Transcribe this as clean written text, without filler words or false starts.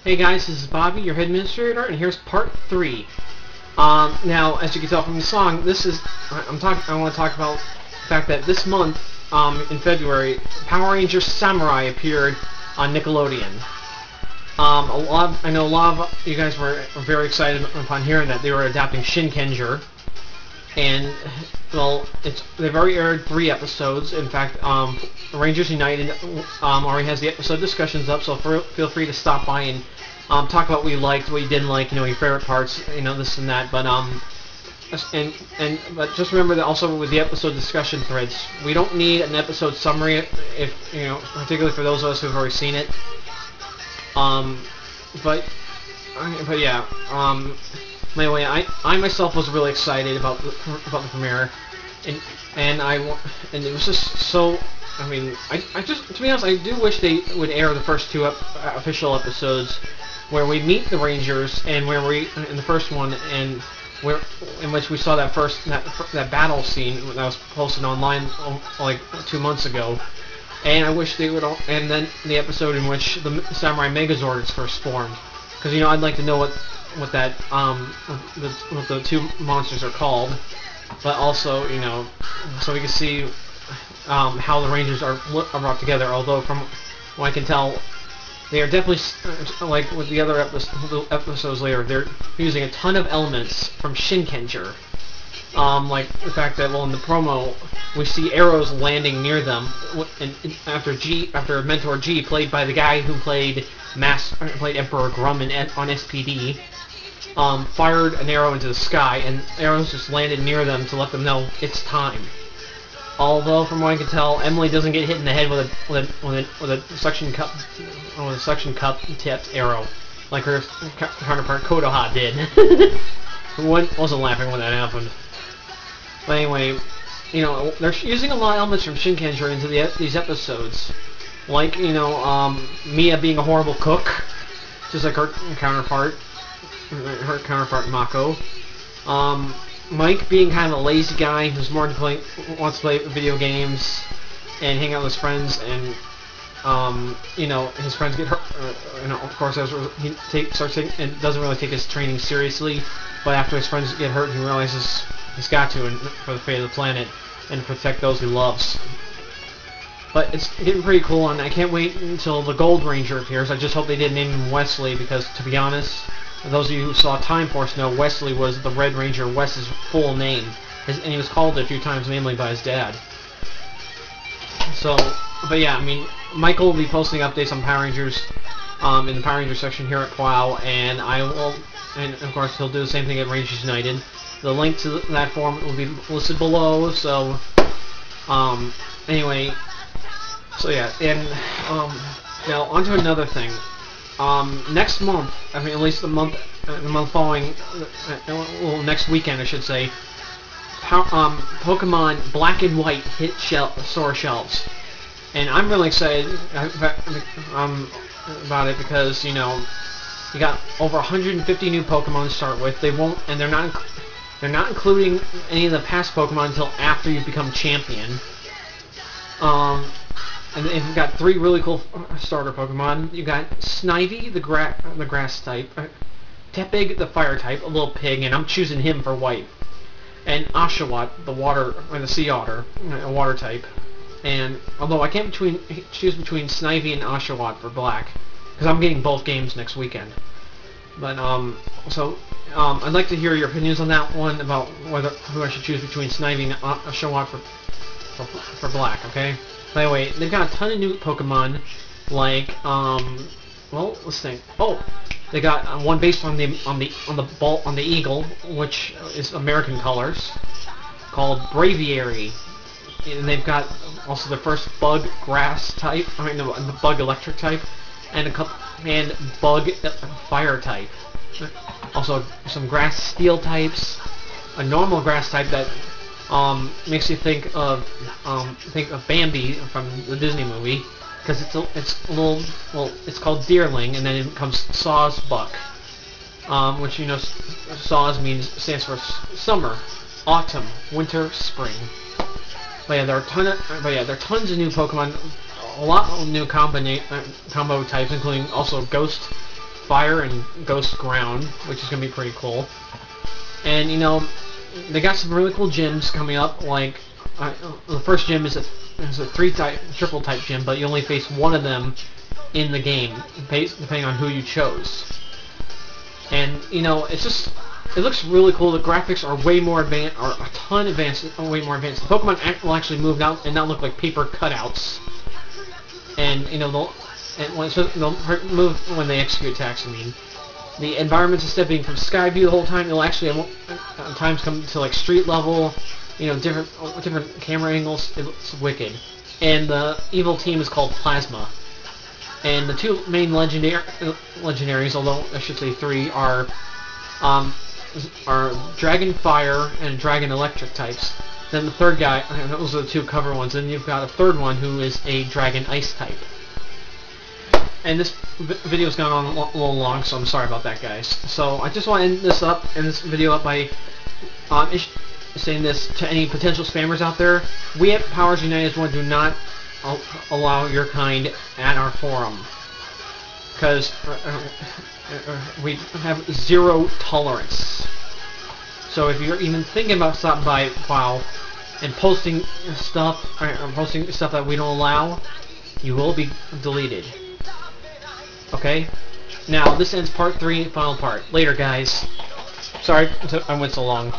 Hey guys, this is Bobby, your head administrator, and here's part 3. Now, as you can tell from the song, I want to talk about the fact that this month, in February, Power Rangers Samurai appeared on Nickelodeon. I know a lot of you guys were very excited upon hearing that they were adapting Shinkenger. And, well, they've already aired 3 episodes. In fact, Rangers United already has the episode discussions up, so feel free to stop by and talk about what you liked, what you didn't like, your favorite parts, this and that. But but just remember that also with the episode discussion threads, we don't need an episode summary if particularly for those of us who've already seen it. But yeah. Anyway, I myself was really excited about the premiere, and it was just so. I just, to be honest, I do wish they would air the first 2 official episodes where we meet the Rangers, and where we in the first one, and in which we saw that battle scene that was posted online like 2 months ago. And I wish they would, and then the episode in which the Samurai Megazord is first formed, because I'd like to know what the 2 monsters are called, but also so we can see how the Rangers are brought together. Although from what I can tell, they are definitely like with the other episodes later, they're using a ton of elements from Shinkenger. Like the fact that, well, in the promo we see arrows landing near them, and after Mentor G, played by the guy who played Emperor Grum on SPD, fired an arrow into the sky, and arrows just landed near them to let them know it's time. Although, from what I can tell, Emily doesn't get hit in the head with a suction cup tipped arrow like her counterpart Kodoha did. Wasn't laughing when that happened. But anyway, they're using a lot of elements from Shinkenger into these episodes, like Mia being a horrible cook, just like her counterpart Mako. Mike being kind of a lazy guy who's more wants to play video games and hang out with his friends, and his friends get hurt. Of course, as he starts taking, and doesn't really take his training seriously. But after his friends get hurt, he realizes he's got to, for the fate of the planet, and protect those he loves. But it's getting pretty cool, and I can't wait until the Gold Ranger appears. I just hope they didn't name him Wesley, because, to be honest, those of you who saw Time Force know Wesley was the Red Ranger Wes's full name, and he was called it a few times, mainly by his dad. So, but yeah, Michael will be posting updates on Power Rangers in the Power Rangers section here at PWOW, and and of course he'll do the same thing at Rangers United. The link to that forum will be listed below. So, anyway, so yeah, and now onto another thing. Next month, at least the month following, next weekend I should say, Pokemon Black and White hit store shelves, and I'm really excited about it because you got over 150 new Pokemon to start with. They're not including any of the past Pokemon until after you become champion. And you've got 3 really cool starter Pokemon. You got Snivy, the grass type, Tepig, the fire type, a little pig, and I'm choosing him for white, and Oshawott, the sea otter, a water type. And although I can't choose between Snivy and Oshawott for black, because I'm getting both games next weekend. But I'd like to hear your opinions on that one, about who I should choose between Snivy and Oshawott for black. Okay. By the way, they've got a ton of new Pokemon, like well, let's think. Oh, they got one based on the eagle, which is American colors, called Braviary, and they've got also the first bug grass type. The bug electric type, and bug fire type. Also, some grass steel types, a normal grass type that makes you think of Bambi from the Disney movie, because it's called Deerling, and then it becomes Sawsbuck, which Saws stands for summer, autumn, winter, spring. But yeah, there are tons of new Pokemon, a lot of new combo types, including also Ghost Fire and Ghost Ground, which is going to be pretty cool. And, you know, they got some really cool gyms coming up, like, the first gym is a 3-type, triple-type gym, but you only face one of them in the game, depending on who you chose. And, you know, it's just, it looks really cool. The graphics are way more advanced, are a ton advanced, way more advanced. The Pokemon will actually move out and not look like paper cutouts. And, you know, they'll move when they execute attacks, I mean. The environments, instead of being from sky view the whole time, it'll actually at times come to like street level, you know, different camera angles. It's wicked. And the evil team is called Plasma. And the two main legendaries, although I should say 3, are Dragon Fire and Dragon Electric types. Then the third guy, those are the 2 cover ones. Then you've got a third one who is a Dragon Ice type. And this video's gone on a little long, so I'm sorry about that, guys. So I just want to end this video up by saying this to any potential spammers out there. We at Powers United do not allow your kind at our forum, because we have 0 tolerance. So if you're even thinking about stopping by WoW and posting stuff that we don't allow, you will be deleted. Okay? Now, this ends part 3, final part. Later, guys. Sorry I went so long.